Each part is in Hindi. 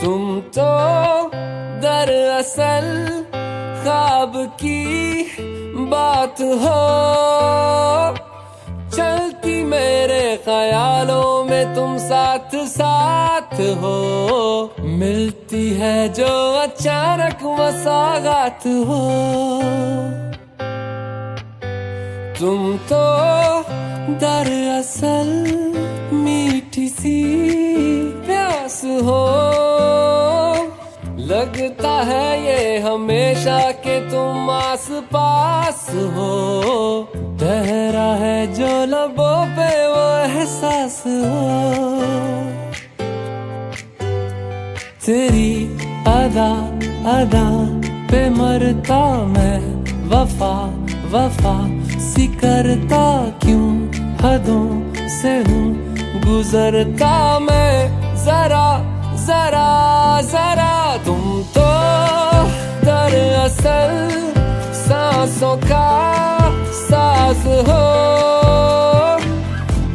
तुम तो दरअसल ख्वाब की बात हो, चलती मेरे ख्यालों में तुम साथ साथ हो। मिलती है जो अचानक मसागात हो। तुम तो दरअसल मीठी सी प्यास हो, लगता है ये हमेशा के तुम आस पास हो। ठहरा है जो लबों पे वो एहसास हो। तेरी अदा अदा पे मरता मैं, वफा वफा सी करता क्यों हदों से हूँ गुजरता मैं। जरा जरा जरा तुम तो दरअसल सांसों का साज हो,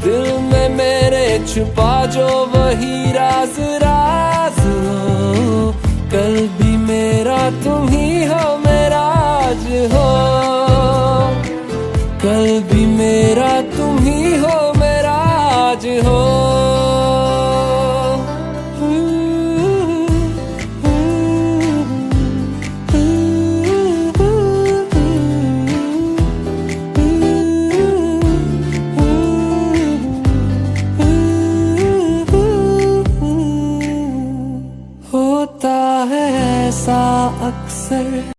दिल में मेरे छुपा जो वही राज राज हो। कल भी मेरा तुम ही हो